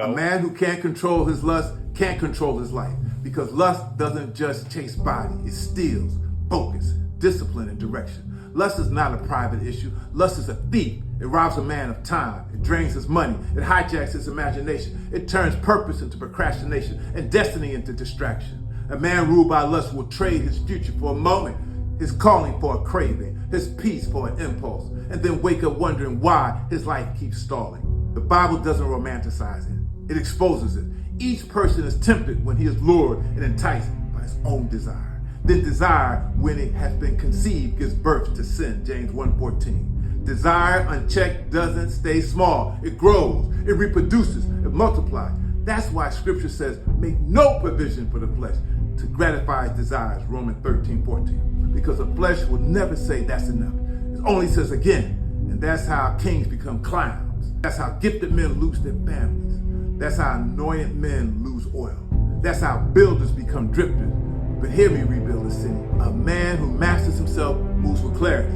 A man who can't control his lust can't control his life, because lust doesn't just chase body, it steals focus, discipline, and direction. Lust is not a private issue. Lust is a thief. It robs a man of time. It drains his money. It hijacks his imagination. It turns purpose into procrastination and destiny into distraction. A man ruled by lust will trade his future for a moment, his calling for a craving, his peace for an impulse, and then wake up wondering why his life keeps stalling. The Bible doesn't romanticize it. It exposes it. Each person is tempted when he is lured and enticed by his own desire. Then desire, when it has been conceived, gives birth to sin, James 1:14. Desire unchecked doesn't stay small. It grows, it reproduces, it multiplies. That's why scripture says, make no provision for the flesh to gratify its desires, Romans 13:14. Because the flesh will never say that's enough. It only says again. And that's how kings become clowns. That's how gifted men lose their families. That's how anointed men lose oil. That's how builders become drifters. But hear me rebuild the city. A man who masters himself moves with clarity.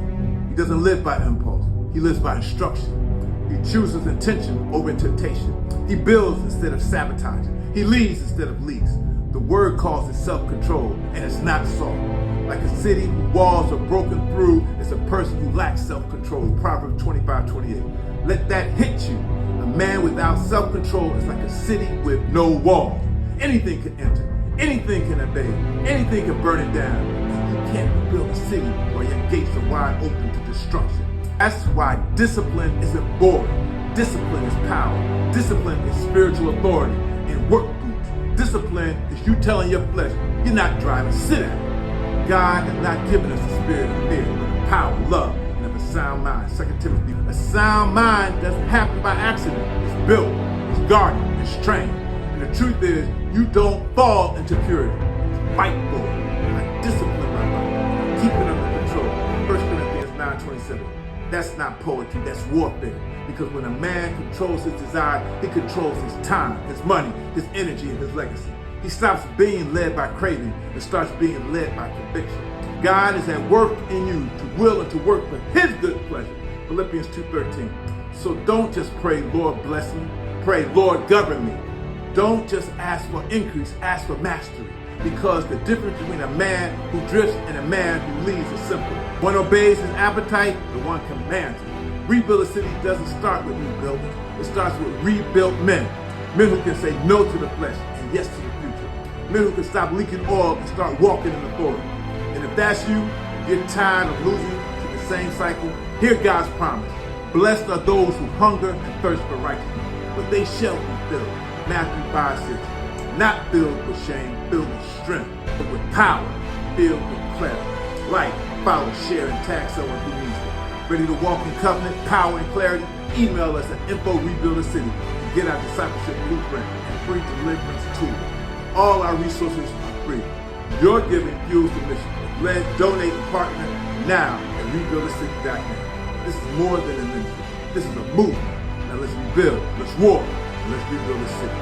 He doesn't live by impulse. He lives by instruction. He chooses intention over temptation. He builds instead of sabotaging. He leads instead of leaks. The word calls it self-control, and it's not soft. Like a city whose walls are broken through is a person who lacks self-control, Proverbs 25:28. Let that hit you. A man without self-control is like a city with no walls. Anything can enter. Anything can invade, anything can burn it down. You can't rebuild a city where your gates are wide open to destruction. That's why discipline isn't boring. Discipline is power. Discipline is spiritual authority and work boots. Discipline is you telling your flesh, you're not driving, sit down. God has not given us a spirit of fear, but a power, love, and of a sound mind. 2 Timothy. A sound mind doesn't happen by accident. It's built, it's guarded, it's trained. And the truth is, you don't fall into purity. Fight for it. And I discipline my mind. Keep it under control. 1 Corinthians 9:27. That's not poetry, that's warfare. Because when a man controls his desire, he controls his time, his money, his energy, and his legacy. He stops being led by craving and starts being led by conviction. God is at work in you to will and to work for his good pleasure. Philippians 2:13. So don't just pray, Lord bless me. Pray, Lord govern me. Don't just ask for increase, ask for mastery. Because the difference between a man who drifts and a man who leads is simple. One obeys his appetite, the one commands it. Rebuild a city doesn't start with new buildings. It starts with rebuilt men. Men who can say no to the flesh and yes to the future. Men who can stop leaking oil and start walking in authority. And if that's you, you're tired of losing to the same cycle, hear God's promise. Blessed are those who hunger and thirst for righteousness, but they shall be filled. Matthew 5:6. Not filled with shame, filled with strength, but with power, filled with clarity. Like, follow, share, and tag someone who needs it. Ready to walk in covenant, power, and clarity? Email us at info@rebuildacity and get our discipleship blueprint and free deliverance tool. All our resources are free. Your giving fuels the mission. Let's donate and partner now at rebuildacity.net. This is more than a ministry. This is a movement. Now let's rebuild, let's war, and let's rebuild the city.